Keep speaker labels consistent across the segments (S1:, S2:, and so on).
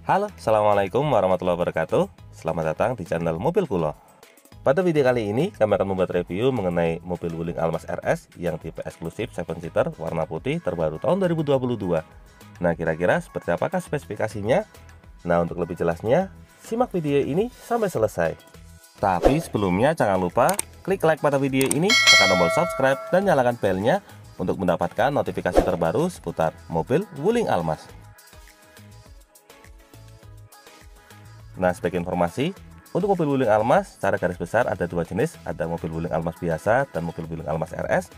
S1: Halo, Assalamualaikum warahmatullahi wabarakatuh. Selamat datang di channel Mobil Kulo. Pada video kali ini kami akan membuat review mengenai mobil Wuling Almas RS yang tipe eksklusif 7-seater warna putih terbaru tahun 2022. Nah, kira-kira seperti apakah spesifikasinya? Nah, untuk lebih jelasnya, simak video ini sampai selesai. Tapi sebelumnya jangan lupa klik like pada video ini, tekan tombol subscribe dan nyalakan belnya untuk mendapatkan notifikasi terbaru seputar mobil Wuling Almas. Nah, sebagai informasi, untuk mobil Wuling Almas secara garis besar ada dua jenis, ada mobil Wuling Almas biasa dan mobil Wuling Almas RS.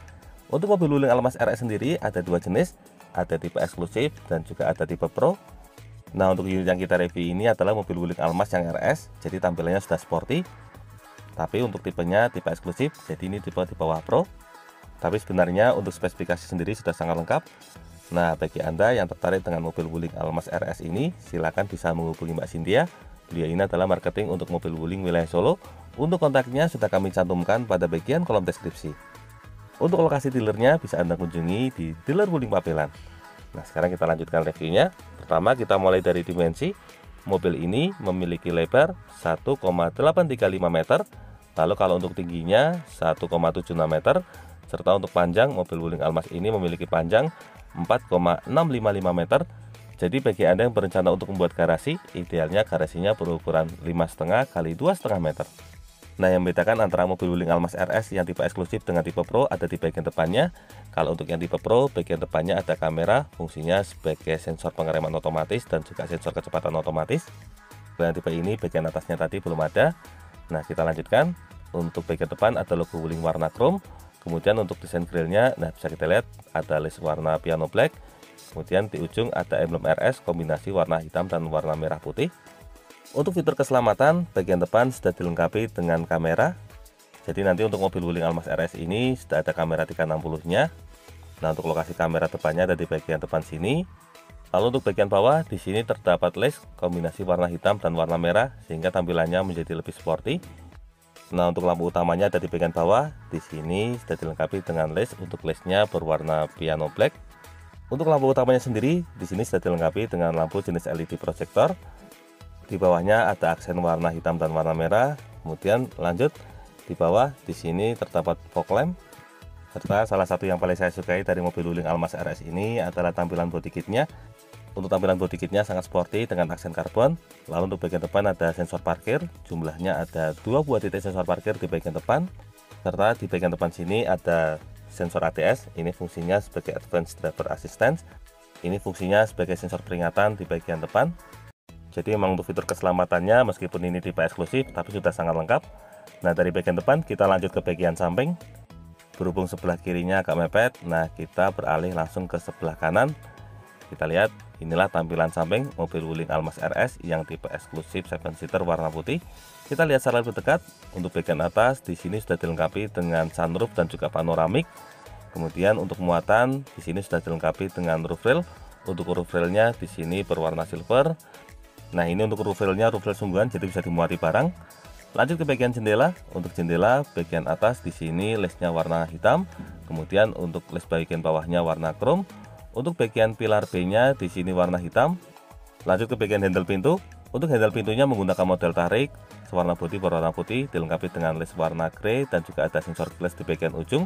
S1: Untuk mobil Wuling Almas RS sendiri ada dua jenis, ada tipe eksklusif dan juga ada tipe Pro. Nah, untuk unit yang kita review ini adalah mobil Wuling Almas yang RS, jadi tampilannya sudah sporty. Tapi untuk tipenya tipe eksklusif, jadi ini tipe di bawah Pro. Tapi sebenarnya untuk spesifikasi sendiri sudah sangat lengkap. Nah, bagi Anda yang tertarik dengan mobil Wuling Almas RS ini, silakan bisa menghubungi Mbak Cynthia. Beliau ini adalah marketing untuk mobil Wuling wilayah Solo. Untuk kontaknya sudah kami cantumkan pada bagian kolom deskripsi. Untuk lokasi dealernya bisa Anda kunjungi di dealer Wuling Pabelan. Nah, sekarang kita lanjutkan reviewnya. Pertama kita mulai dari dimensi. Mobil ini memiliki lebar 1,835 meter. Lalu kalau untuk tingginya 1,76 meter. Serta untuk panjang, mobil Wuling Almas ini memiliki panjang 4,655 meter. Jadi bagi Anda yang berencana untuk membuat garasi, idealnya garasinya berukuran 5,5 kali 2,5 meter. Nah, yang membedakan antara mobil Wuling Almas RS yang tipe eksklusif dengan tipe Pro ada di bagian depannya. Kalau untuk yang tipe Pro, bagian depannya ada kamera, fungsinya sebagai sensor pengereman otomatis dan juga sensor kecepatan otomatis. Kalau yang tipe ini, bagian atasnya tadi belum ada. Nah, kita lanjutkan. Untuk bagian depan ada logo Wuling warna chrome. Kemudian untuk desain grillnya, nah bisa kita lihat ada list warna piano black. Kemudian di ujung ada emblem RS kombinasi warna hitam dan warna merah putih. Untuk fitur keselamatan, bagian depan sudah dilengkapi dengan kamera. Jadi nanti untuk mobil Wuling Almas RS ini sudah ada kamera 360-nya. Nah, untuk lokasi kamera depannya ada di bagian depan sini. Lalu untuk bagian bawah di sini terdapat list kombinasi warna hitam dan warna merah sehingga tampilannya menjadi lebih sporty. Nah, untuk lampu utamanya ada di bagian bawah. Di sini sudah dilengkapi dengan list. Untuk listnya berwarna piano black. Untuk lampu utamanya sendiri, di sini sudah dilengkapi dengan lampu jenis LED proyektor. Di bawahnya ada aksen warna hitam dan warna merah. Kemudian lanjut di bawah, di sini terdapat fog lamp. Serta salah satu yang paling saya sukai dari mobil Wuling Almas RS ini adalah tampilan body kitnya. Untuk tampilan body kitnya sangat sporty dengan aksen karbon. Lalu untuk bagian depan ada sensor parkir. Jumlahnya ada 2 buah titik sensor parkir di bagian depan. Serta di bagian depan sini ada sensor ADS, ini fungsinya sebagai Advanced Driver Assistance. Ini fungsinya sebagai sensor peringatan di bagian depan. Jadi memang untuk fitur keselamatannya meskipun ini tipe eksklusif tapi sudah sangat lengkap. Nah, dari bagian depan kita lanjut ke bagian samping. Berhubung sebelah kirinya agak mepet, nah kita beralih langsung ke sebelah kanan. Kita lihat inilah tampilan samping mobil Wuling Almas RS yang tipe eksklusif 7-seater warna putih. Kita lihat secara lebih dekat. Untuk bagian atas di sini sudah dilengkapi dengan sunroof dan juga panoramik. Kemudian untuk muatan di sini sudah dilengkapi dengan roof rail. Untuk roof railnya di sini berwarna silver. Nah, ini untuk roof railnya roof rail sungguhan jadi bisa dimuati barang. Lanjut ke bagian jendela. Untuk jendela bagian atas di sini listnya warna hitam. Kemudian untuk list bagian bawahnya warna chrome. Untuk bagian pilar B-nya di sini warna hitam. Lanjut ke bagian handle pintu. Untuk handle pintunya menggunakan model tarik warna putih berwarna putih, dilengkapi dengan list warna grey dan juga ada sensor flash di bagian ujung.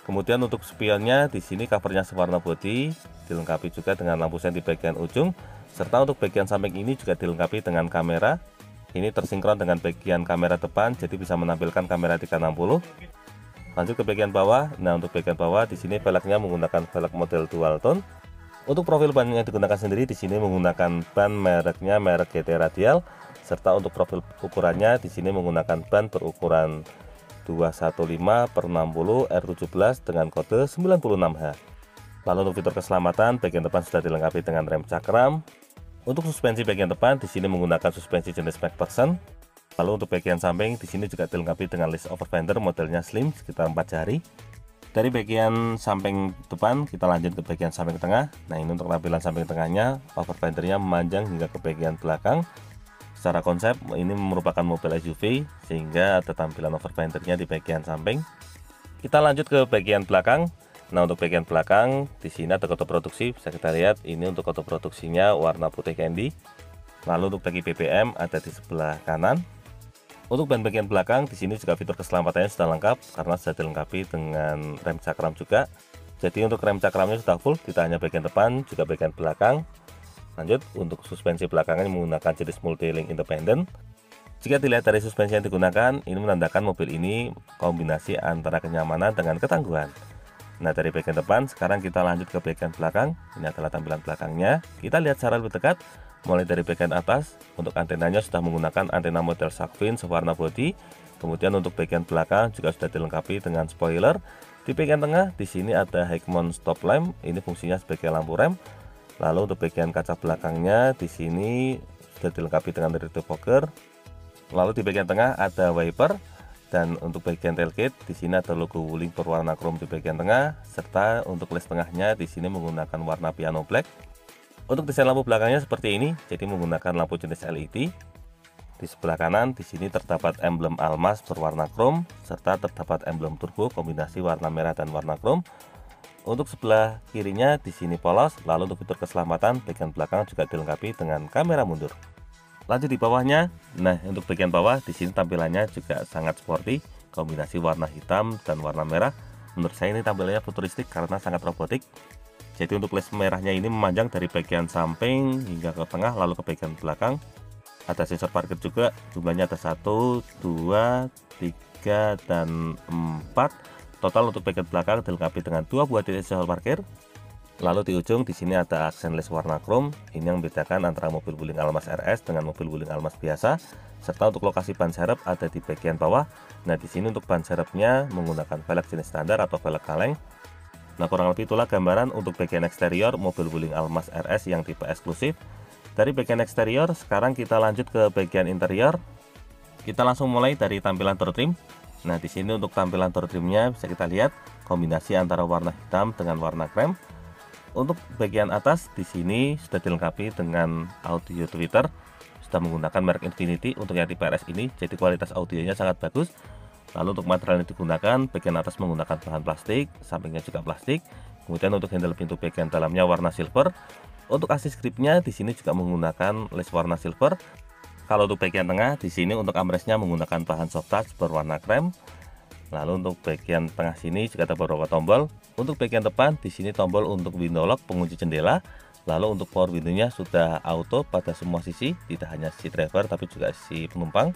S1: Kemudian untuk spionnya di sini covernya sewarna putih, dilengkapi juga dengan lampu sen di bagian ujung. Serta untuk bagian samping ini juga dilengkapi dengan kamera. Ini tersinkron dengan bagian kamera depan, jadi bisa menampilkan kamera 360. Lanjut ke bagian bawah. Nah, untuk bagian bawah di sini velgnya menggunakan velg model dual tone. Untuk profil ban yang digunakan sendiri di sini menggunakan ban mereknya merek GT Radial. Serta untuk profil ukurannya di sini menggunakan ban berukuran 215/60 R17 dengan kode 96H. Lalu untuk fitur keselamatan bagian depan sudah dilengkapi dengan rem cakram. Untuk suspensi bagian depan di sini menggunakan suspensi jenis MacPherson. Lalu untuk bagian samping di sini juga dilengkapi dengan list over fender modelnya slim sekitar 4 jari. Dari bagian samping depan kita lanjut ke bagian samping tengah. Nah, ini untuk tampilan samping tengahnya, over fendernya memanjang hingga ke bagian belakang. Secara konsep ini merupakan mobil SUV sehingga ada tampilan over fendernya di bagian samping. Kita lanjut ke bagian belakang. Nah, untuk bagian belakang di sini ada kode produksi, bisa kita lihat ini untuk kode produksinya warna putih candy. Lalu untuk tangki BBM ada di sebelah kanan. Untuk ban bagian belakang di sini juga fitur keselamatannya sudah lengkap karena sudah dilengkapi dengan rem cakram juga. Jadi untuk rem cakramnya sudah full, tidak hanya bagian depan juga bagian belakang. Lanjut, untuk suspensi belakangnya menggunakan jenis multi-link independen. Jika dilihat dari suspensi yang digunakan, ini menandakan mobil ini kombinasi antara kenyamanan dengan ketangguhan. Nah, dari bagian depan sekarang kita lanjut ke bagian belakang. Ini adalah tampilan belakangnya. Kita lihat secara lebih dekat. Mulai dari bagian atas, untuk antenanya sudah menggunakan antena model shark fin sewarna body. Kemudian untuk bagian belakang juga sudah dilengkapi dengan spoiler. Di bagian tengah di sini ada high mount stop lamp, ini fungsinya sebagai lampu rem. Lalu untuk bagian kaca belakangnya di sini sudah dilengkapi dengan rear defogger. Lalu di bagian tengah ada wiper, dan untuk bagian tailgate di sini ada logo Wuling berwarna chrome di bagian tengah, serta untuk les tengahnya di sini menggunakan warna piano black. Untuk desain lampu belakangnya seperti ini, jadi menggunakan lampu jenis LED. Di sebelah kanan di sini terdapat emblem Almas berwarna chrome, serta terdapat emblem turbo kombinasi warna merah dan warna chrome. Untuk sebelah kirinya di sini polos. Lalu untuk fitur keselamatan bagian belakang juga dilengkapi dengan kamera mundur. Lanjut di bawahnya, nah untuk bagian bawah di sini tampilannya juga sangat sporty, kombinasi warna hitam dan warna merah. Menurut saya ini tampilannya futuristik karena sangat robotik. Jadi untuk les merahnya ini memanjang dari bagian samping hingga ke tengah lalu ke bagian belakang. Ada sensor parkir juga, jumlahnya ada 1, 2, 3, dan 4. Total untuk bagian belakang dilengkapi dengan 2 buah titik sensor parkir. Lalu di ujung di sini ada aksen les warna chrome. Ini yang membedakan antara mobil Wuling Almas RS dengan mobil Wuling Almas biasa. Serta untuk lokasi ban serep ada di bagian bawah. Nah, di sini untuk ban serepnya menggunakan velg jenis standar atau velg kaleng. Nah, kurang lebih itulah gambaran untuk bagian eksterior mobil Wuling Almas RS yang tipe eksklusif. Dari bagian eksterior, sekarang kita lanjut ke bagian interior. Kita langsung mulai dari tampilan door trim. Nah, di sini untuk tampilan door trimnya bisa kita lihat kombinasi antara warna hitam dengan warna krem. Untuk bagian atas di sini sudah dilengkapi dengan audio tweeter, sudah menggunakan merek Infinity untuk yang tipe RS ini, jadi kualitas audionya sangat bagus. Lalu untuk material yang digunakan, bagian atas menggunakan bahan plastik, sampingnya juga plastik. Kemudian untuk handle pintu bagian dalamnya warna silver. Untuk assist gripnya di sini juga menggunakan les warna silver. Kalau untuk bagian tengah di sini untuk armrestnya menggunakan bahan soft touch berwarna krem. Lalu untuk bagian tengah sini juga ada beberapa tombol. Untuk bagian depan di sini tombol untuk window lock pengunci jendela. Lalu untuk power window-nya sudah auto pada semua sisi, tidak hanya sisi driver tapi juga sisi penumpang.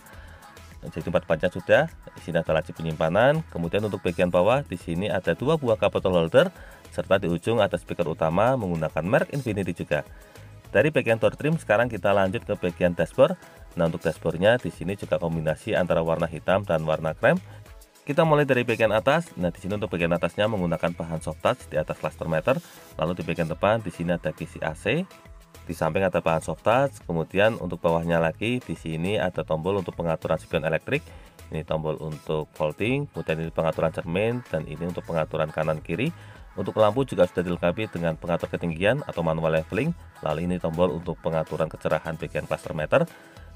S1: Jadi tempat depannya sudah, di sini ada laci penyimpanan. Kemudian untuk bagian bawah di sini ada 2 buah cup bottle holder, serta di ujung ada speaker utama menggunakan merek Infinity juga. Dari bagian door trim sekarang kita lanjut ke bagian dashboard. Nah, untuk dashboardnya di sini juga kombinasi antara warna hitam dan warna krem. Kita mulai dari bagian atas. Nah, di sini untuk bagian atasnya menggunakan bahan soft touch di atas cluster meter. Lalu di bagian depan di sini ada kisi AC. Di samping ada bahan soft touch. Kemudian untuk bawahnya lagi di sini ada tombol untuk pengaturan spion elektrik. Ini tombol untuk folding, kemudian ini pengaturan cermin, dan ini untuk pengaturan kanan kiri. Untuk lampu juga sudah dilengkapi dengan pengatur ketinggian atau manual leveling. Lalu ini tombol untuk pengaturan kecerahan bagian cluster meter.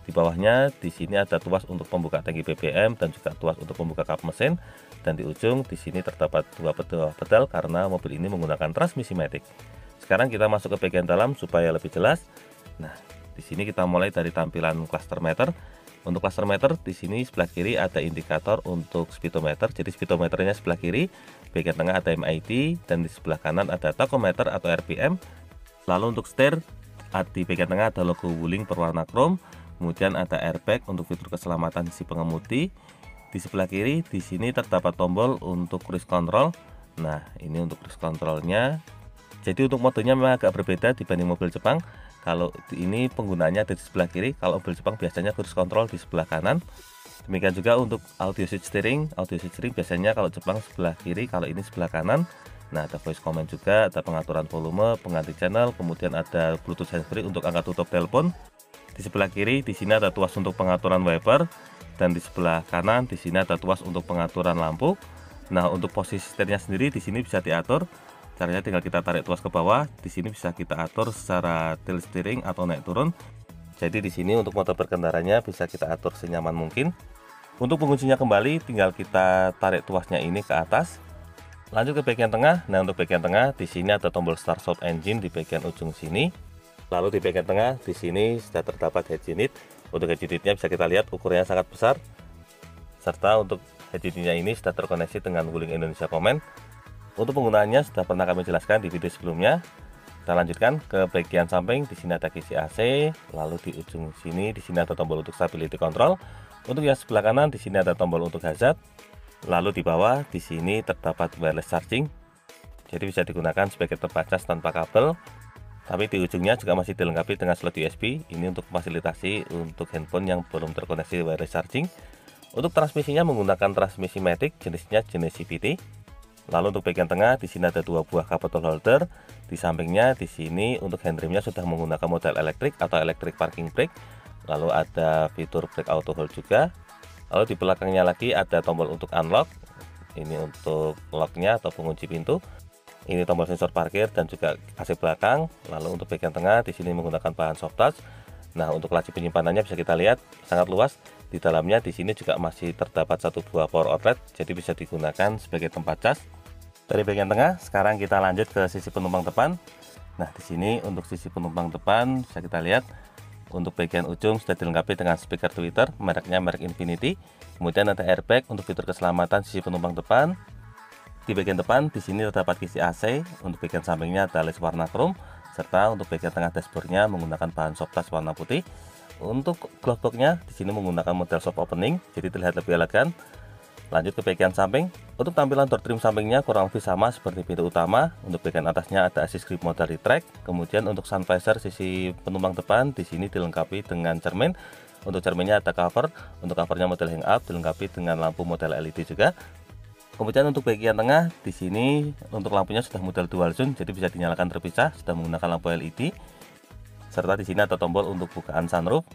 S1: Di bawahnya di sini ada tuas untuk pembuka tangki BBM dan juga tuas untuk pembuka kap mesin. Dan di ujung di sini terdapat 2 pedal karena mobil ini menggunakan transmisi matic. Sekarang kita masuk ke bagian dalam supaya lebih jelas. Nah, di sini kita mulai dari tampilan cluster meter. Untuk cluster meter di sini sebelah kiri ada indikator untuk speedometer. Jadi speedometernya sebelah kiri, bagian tengah ada MID, dan di sebelah kanan ada tachometer atau RPM. Lalu untuk setir di bagian tengah ada logo Wuling berwarna chrome. Kemudian ada airbag untuk fitur keselamatan si pengemudi. Di sebelah kiri di sini terdapat tombol untuk cruise control. Nah, ini untuk cruise controlnya. Jadi untuk modenya memang agak berbeda dibanding mobil Jepang. Kalau ini penggunaannya ada di sebelah kiri, kalau mobil Jepang biasanya cruise control di sebelah kanan. Demikian juga untuk audio switch steering. Audio switch steering biasanya kalau Jepang sebelah kiri, kalau ini sebelah kanan. Nah, ada voice command juga, ada pengaturan volume, pengganti channel, kemudian ada Bluetooth handsfree untuk angkat tutup telepon. Di sebelah kiri di sini ada tuas untuk pengaturan wiper, dan di sebelah kanan di sini ada tuas untuk pengaturan lampu. Nah, untuk posisi setirnya sendiri di sini bisa diatur. Caranya tinggal kita tarik tuas ke bawah. Di sini bisa kita atur secara tilt steering atau naik turun. Jadi di sini untuk mode berkendaranya bisa kita atur senyaman mungkin. Untuk penguncinya kembali tinggal kita tarik tuasnya ini ke atas. Lanjut ke bagian tengah. Nah, untuk bagian tengah di sini ada tombol start stop engine di bagian ujung sini. Lalu di bagian tengah di sini sudah terdapat head unit. Untuk head unitnya bisa kita lihat ukurannya sangat besar, serta untuk head unitnya ini sudah terkoneksi dengan Wuling Indonesia Command. Untuk penggunaannya sudah pernah kami jelaskan di video sebelumnya. Kita lanjutkan ke bagian samping. Di sini ada kisi AC, lalu di ujung sini di sini ada tombol untuk stability control. Untuk yang sebelah kanan di sini ada tombol untuk hazard. Lalu di bawah di sini terdapat wireless charging. Jadi bisa digunakan sebagai tempat cas tanpa kabel. Tapi di ujungnya juga masih dilengkapi dengan slot USB. Ini untuk fasilitasi untuk handphone yang belum terkoneksi wireless charging. Untuk transmisinya menggunakan transmisi matic, jenisnya jenis CVT. Lalu untuk bagian tengah di sini ada dua buah cup bottle holder. Di sampingnya di sini untuk handremnya sudah menggunakan model elektrik atau electric parking brake. Lalu ada fitur brake auto hold juga. Lalu di belakangnya lagi ada tombol untuk unlock. Ini untuk locknya atau pengunci pintu. Ini tombol sensor parkir dan juga AC belakang. Lalu untuk bagian tengah di sini menggunakan bahan soft touch. Nah, untuk laci penyimpanannya bisa kita lihat sangat luas. Di dalamnya di sini juga masih terdapat satu buah power outlet, jadi bisa digunakan sebagai tempat cas. Dari bagian tengah, sekarang kita lanjut ke sisi penumpang depan. Nah, di sini untuk sisi penumpang depan bisa kita lihat untuk bagian ujung sudah dilengkapi dengan speaker tweeter, mereknya merek Infinity. Kemudian ada airbag untuk fitur keselamatan sisi penumpang depan. Di bagian depan di sini terdapat kisi AC, untuk bagian sampingnya ada led warna chrome, serta untuk bagian tengah dashboardnya menggunakan bahan soft touch warna putih. Untuk glove boxnya di sini menggunakan model soft opening, jadi terlihat lebih elegan. Lanjut ke bagian samping. Untuk tampilan door trim sampingnya kurang lebih sama seperti pintu utama. Untuk bagian atasnya ada assist grip motor retract. Kemudian untuk sun visor sisi penumpang depan di sini dilengkapi dengan cermin. Untuk cerminnya ada cover. Untuk covernya model hang up, dilengkapi dengan lampu model LED juga. Kemudian untuk bagian tengah di sini untuk lampunya sudah model dual zone, jadi bisa dinyalakan terpisah, sudah menggunakan lampu LED. Serta di sini ada tombol untuk bukaan sunroof.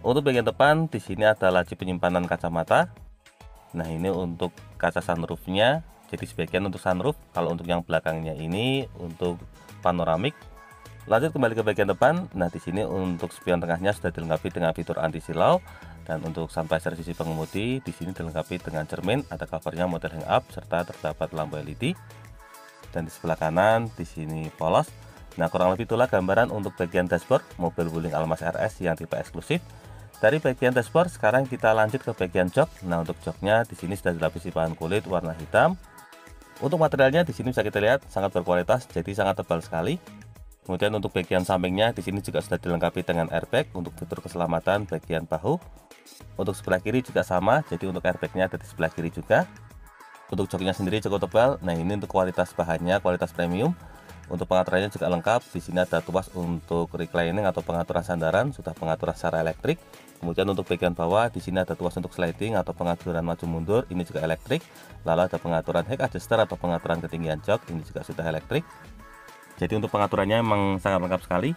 S1: Untuk bagian depan di sini ada laci penyimpanan kacamata. Nah, ini untuk kaca sunroofnya, jadi sebagian untuk sunroof. Kalau untuk yang belakangnya ini untuk panoramik. Lanjut kembali ke bagian depan. Nah, di sini untuk spion tengahnya sudah dilengkapi dengan fitur anti silau. Dan untuk sun visor sisi pengemudi di sini dilengkapi dengan cermin, ada covernya model hang up serta terdapat lampu LED. Dan di sebelah kanan di sini polos. Nah, kurang lebih itulah gambaran untuk bagian dashboard mobil Wuling Almas RS yang tipe eksklusif. Dari bagian dashboard sekarang kita lanjut ke bagian jok. Nah, untuk joknya di sini sudah dilapisi bahan kulit warna hitam. Untuk materialnya di sini bisa kita lihat sangat berkualitas, jadi sangat tebal sekali. Kemudian untuk bagian sampingnya di sini juga sudah dilengkapi dengan airbag untuk fitur keselamatan bagian bahu. Untuk sebelah kiri juga sama, jadi untuk airbagnya ada di sebelah kiri juga. Untuk joknya sendiri cukup tebal. Nah, ini untuk kualitas bahannya kualitas premium. Untuk pengaturannya juga lengkap. Di sini ada tuas untuk reclining atau pengaturan sandaran, sudah pengaturan secara elektrik. Kemudian untuk bagian bawah di sini ada tuas untuk sliding atau pengaturan maju mundur, ini juga elektrik. Lalu ada pengaturan height adjuster atau pengaturan ketinggian jok, ini juga sudah elektrik. Jadi untuk pengaturannya memang sangat lengkap sekali.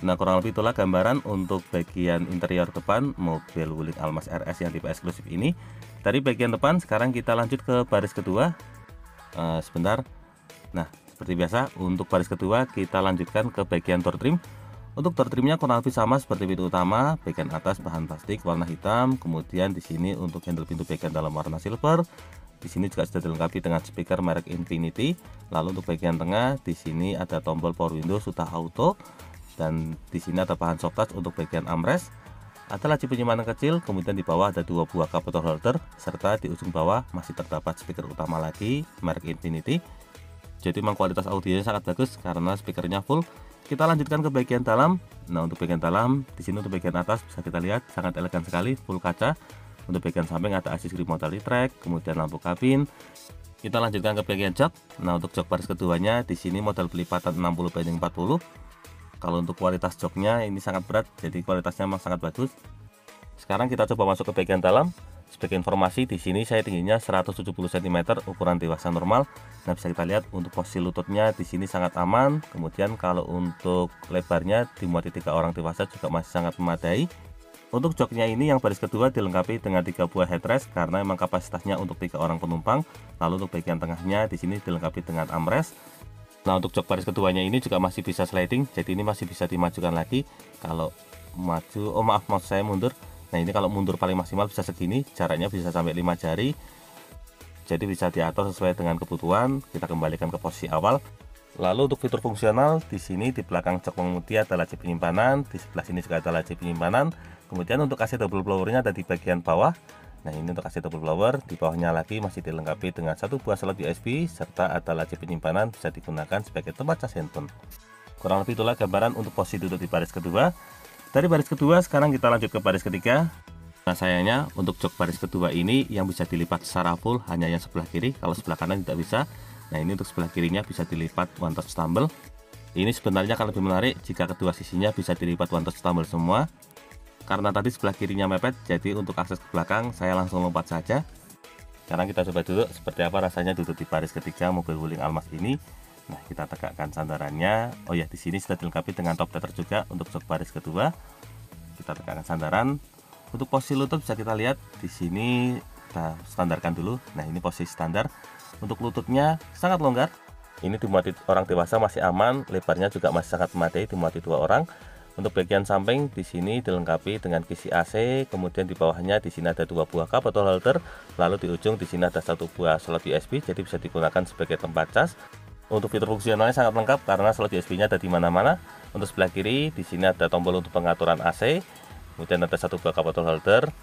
S1: Nah, kurang lebih itulah gambaran untuk bagian interior depan mobil Wuling Almas RS yang tipe eksklusif ini. Dari bagian depan sekarang kita lanjut ke baris kedua. Sebentar. Nah, seperti biasa untuk baris kedua kita lanjutkan ke bagian door trim. Untuk door trimnya kurang lebih sama seperti pintu utama. Bagian atas bahan plastik warna hitam. Kemudian di sini untuk handle pintu bagian dalam warna silver. Di sini juga sudah dilengkapi dengan speaker merek Infinity. Lalu untuk bagian tengah di sini ada tombol power window sudah auto. Dan di sini ada bahan soft touch untuk bagian armrest. Ada laci penyimpanan kecil, kemudian di bawah ada dua buah cup bottle holder, serta di ujung bawah masih terdapat speaker utama lagi merek Infinity. Jadi memang kualitas audionya sangat bagus karena speakernya full. Kita lanjutkan ke bagian dalam. Nah, untuk bagian dalam di sini untuk bagian atas bisa kita lihat sangat elegan sekali, full kaca. Untuk bagian samping ada assist grip motor retract, kemudian lampu kabin. Kita lanjutkan ke bagian jok. Nah, untuk jok baris keduanya di sini model pelipatan 60/40. Kalau untuk kualitas joknya ini sangat berat, jadi kualitasnya memang sangat bagus. Sekarang kita coba masuk ke bagian dalam. Sebagai informasi di sini saya tingginya 170 cm, ukuran dewasa normal. Nah, bisa kita lihat untuk posisi lututnya di sini sangat aman. Kemudian kalau untuk lebarnya dimuati 3 orang dewasa juga masih sangat memadai. Untuk joknya ini yang baris kedua dilengkapi dengan 3 buah headrest karena memang kapasitasnya untuk 3 orang penumpang. Lalu untuk bagian tengahnya di sini dilengkapi dengan armrest. Nah, untuk jok baris keduanya ini juga masih bisa sliding, jadi ini masih bisa dimajukan lagi. Kalau maju, maksud saya mundur. Nah, ini kalau mundur paling maksimal bisa segini, jaraknya bisa sampai 5 jari. Jadi bisa diatur sesuai dengan kebutuhan. Kita kembalikan ke posisi awal. Lalu untuk fitur fungsional, di sini di belakang jok pengemudi ada laci penyimpanan, di sebelah sini juga ada laci penyimpanan. Kemudian untuk AC double blowernya ada di bagian bawah. Nah, ini untuk AC double blower, di bawahnya lagi masih dilengkapi dengan satu buah slot USB serta ada laci penyimpanan bisa digunakan sebagai tempat cas handphone. Kurang lebih itulah gambaran untuk posisi duduk di baris kedua. Dari baris kedua sekarang kita lanjut ke baris ketiga. Nah, sayangnya untuk jok baris kedua ini yang bisa dilipat secara full hanya yang sebelah kiri, kalau sebelah kanan tidak bisa. Nah, ini untuk sebelah kirinya bisa dilipat one touch tumble. Ini sebenarnya akan lebih menarik jika kedua sisinya bisa dilipat one touch tumble semua. Karena tadi sebelah kirinya mepet, jadi untuk akses ke belakang saya langsung lompat saja. Sekarang kita coba duduk seperti apa rasanya duduk di baris ketiga mobil Wuling Almas ini. Nah, kita tegakkan sandarannya. Oh ya, di sini sudah dilengkapi dengan top tether juga untuk jok baris kedua. Kita tegakkan sandaran. Untuk posisi lutut bisa kita lihat di sini kita standarkan dulu. Nah, ini posisi standar. Untuk lututnya sangat longgar. Ini dimuati orang dewasa masih aman, lebarnya juga masih sangat memadai, dimuati 2 orang. Untuk bagian samping di sini dilengkapi dengan kisi AC, kemudian di bawahnya di sini ada 2 buah cup atau holder, lalu di ujung di sini ada 1 buah slot USB, jadi bisa digunakan sebagai tempat cas. Untuk fitur fungsionalnya sangat lengkap karena slot USB-nya ada di mana-mana. Untuk sebelah kiri di sini ada tombol untuk pengaturan AC, kemudian ada 1 buah cup atau holder.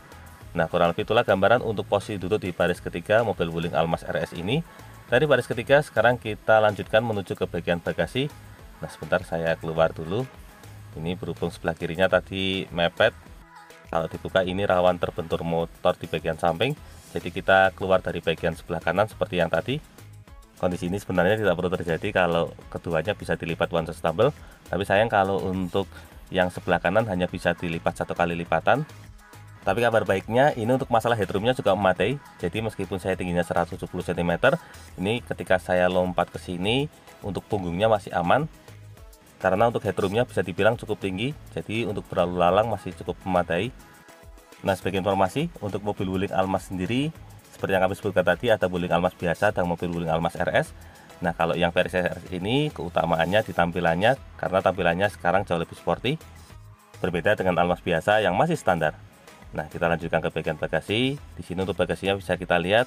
S1: Nah, kurang lebih itulah gambaran untuk posisi duduk di baris ketiga mobil Wuling Almas RS ini. Dari baris ketiga sekarang kita lanjutkan menuju ke bagian bagasi. Nah, sebentar saya keluar dulu. Ini berhubung sebelah kirinya tadi mepet, kalau dibuka ini rawan terbentur motor di bagian samping. Jadi kita keluar dari bagian sebelah kanan seperti yang tadi. Kondisi ini sebenarnya tidak perlu terjadi kalau keduanya bisa dilipat one touch tumble. Tapi sayang kalau untuk yang sebelah kanan hanya bisa dilipat 1 kali lipatan. Tapi kabar baiknya ini untuk masalah headroomnya juga memadai. Jadi meskipun saya tingginya 170 cm, ini ketika saya lompat ke sini untuk punggungnya masih aman. Karena untuk headroomnya bisa dibilang cukup tinggi, jadi untuk berlalu lalang masih cukup memadai. Nah, sebagai informasi untuk mobil Wuling Almas sendiri, seperti yang kami sebutkan tadi ada Wuling Almas biasa dan mobil Wuling Almas RS. Nah, kalau yang versi RS ini keutamaannya di tampilannya, karena tampilannya sekarang jauh lebih sporty, berbeda dengan Almas biasa yang masih standar. Nah, kita lanjutkan ke bagian bagasi. Di sini untuk bagasinya bisa kita lihat,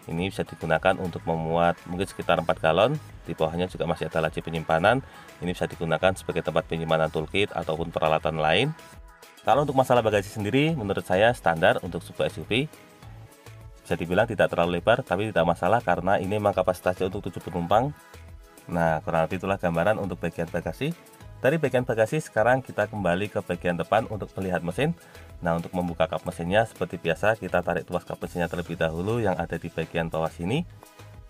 S1: ini bisa digunakan untuk memuat mungkin sekitar 4 galon. Di bawahnya juga masih ada laci penyimpanan. Ini bisa digunakan sebagai tempat penyimpanan toolkit ataupun peralatan lain. Kalau untuk masalah bagasi sendiri, menurut saya standar untuk sebuah SUV. Bisa dibilang tidak terlalu lebar, tapi tidak masalah karena ini memang kapasitasnya untuk 7 penumpang. Nah, kurang lebih itulah gambaran untuk bagian bagasi. Dari bagian bagasi sekarang kita kembali ke bagian depan untuk melihat mesin. Nah, untuk membuka kap mesinnya seperti biasa kita tarik tuas kap mesinnya terlebih dahulu yang ada di bagian bawah sini.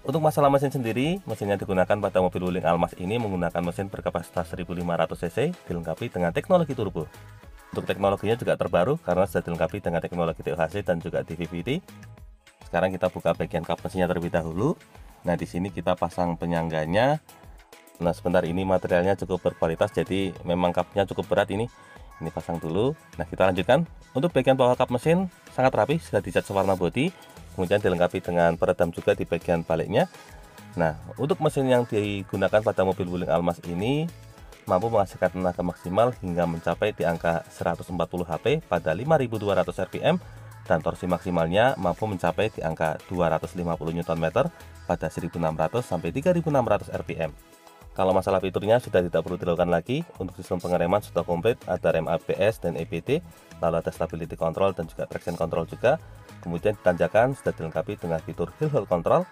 S1: Untuk masalah mesin sendiri, mesin yang digunakan pada mobil Wuling Almas ini menggunakan mesin berkapasitas 1500 cc dilengkapi dengan teknologi turbo. Untuk teknologinya juga terbaru karena sudah dilengkapi dengan teknologi TOHC dan juga DVVT. Sekarang kita buka bagian kap mesinnya terlebih dahulu. Nah, di sini kita pasang penyangganya. Nah, sebentar, ini materialnya cukup berkualitas, jadi memang kapnya cukup berat ini. Ini pasang dulu. Nah, kita lanjutkan. Untuk bagian bawah kap mesin sangat rapi, sudah dicat sewarna bodi. Kemudian dilengkapi dengan peredam juga di bagian baliknya. Nah, untuk mesin yang digunakan pada mobil Wuling Almas ini mampu menghasilkan tenaga maksimal hingga mencapai di angka 140 HP pada 5200 rpm dan torsi maksimalnya mampu mencapai di angka 250 Nm pada 1600 sampai 3600 rpm. Kalau masalah fiturnya sudah tidak perlu dilakukan lagi. Untuk sistem pengereman sudah komplit, ada rem ABS dan EBD, lalu ada stability control dan juga traction control juga. Kemudian di tanjakan sudah dilengkapi dengan fitur hill hold control.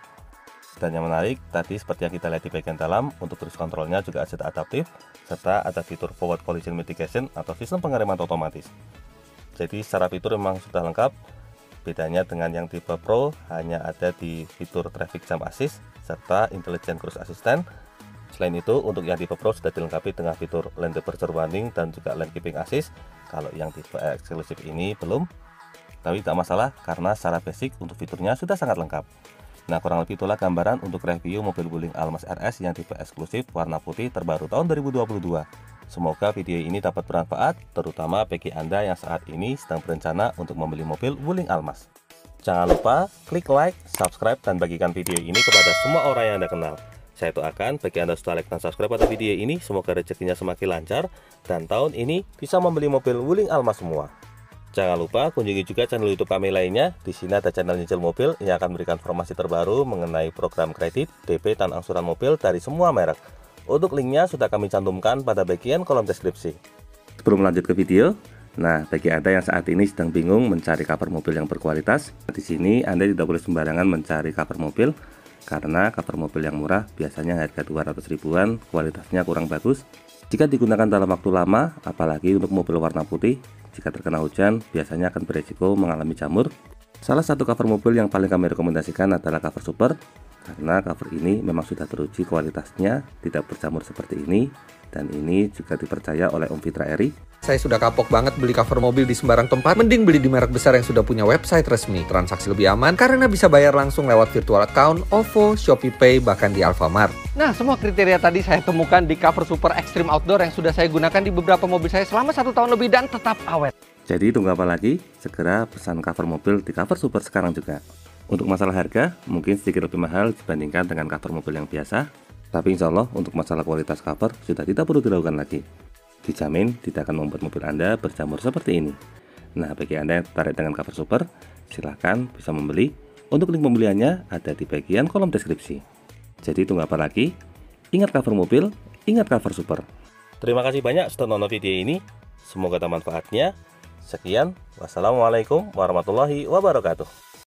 S1: Dan yang menarik tadi seperti yang kita lihat di bagian dalam, untuk cruise controlnya juga ada adaptif, serta ada fitur forward collision mitigation atau sistem pengereman otomatis. Jadi secara fitur memang sudah lengkap. Bedanya dengan yang tipe Pro hanya ada di fitur traffic jam assist serta intelligent cruise assistant. Selain itu, untuk yang tipe Pro sudah dilengkapi dengan fitur lane departure warning dan juga lane keeping assist. Kalau yang tipe eksklusif ini belum, tapi tidak masalah karena secara basic untuk fiturnya sudah sangat lengkap. Nah, kurang lebih itulah gambaran untuk review mobil Wuling Almas RS yang tipe eksklusif warna putih terbaru tahun 2022. Semoga video ini dapat bermanfaat, terutama bagi Anda yang saat ini sedang berencana untuk membeli mobil Wuling Almas. Jangan lupa klik like, subscribe, dan bagikan video ini kepada semua orang yang Anda kenal. Saya doakan bagi Anda sudah like dan subscribe pada video ini, semoga rezekinya semakin lancar dan tahun ini bisa membeli mobil Wuling Almas semua. Jangan lupa kunjungi juga channel YouTube kami lainnya. Di sini ada channel nyicil mobil yang akan memberikan informasi terbaru mengenai program kredit, DP, dan angsuran mobil dari semua merek. Untuk linknya sudah kami cantumkan pada bagian kolom deskripsi. Sebelum lanjut ke video, nah bagi Anda yang saat ini sedang bingung mencari cover mobil yang berkualitas, di sini Anda tidak boleh sembarangan mencari cover mobil, karena cover mobil yang murah biasanya harga 200 ribuan, kualitasnya kurang bagus. Jika digunakan dalam waktu lama, apalagi untuk mobil warna putih, jika terkena hujan biasanya akan beresiko mengalami jamur. Salah satu cover mobil yang paling kami rekomendasikan adalah cover super, karena cover ini memang sudah teruji kualitasnya, tidak berjamur seperti ini, dan ini juga dipercaya oleh Om Fitra Eri.
S2: Saya sudah kapok banget beli cover mobil di sembarang tempat, mending beli di merek besar yang sudah punya website resmi. Transaksi lebih aman karena bisa bayar langsung lewat virtual account, OVO, Shopee Pay, bahkan di Alfamart. Nah, semua kriteria tadi saya temukan di cover super Extreme Outdoor yang sudah saya gunakan di beberapa mobil saya selama 1 tahun lebih dan tetap awet.
S1: Jadi tunggu apa lagi? Segera pesan cover mobil di cover super sekarang juga. Untuk masalah harga, mungkin sedikit lebih mahal dibandingkan dengan cover mobil yang biasa, tapi insya Allah untuk masalah kualitas cover sudah tidak perlu dilakukan lagi. Dijamin tidak akan membuat mobil Anda berjamur seperti ini. Nah, bagi Anda yang tertarik dengan cover super, silahkan bisa membeli. Untuk link pembeliannya ada di bagian kolom deskripsi. Jadi tunggu apa lagi? Ingat cover mobil, ingat cover super. Terima kasih banyak sudah nonton video ini. Semoga ada manfaatnya. Sekian, wassalamualaikum warahmatullahi wabarakatuh.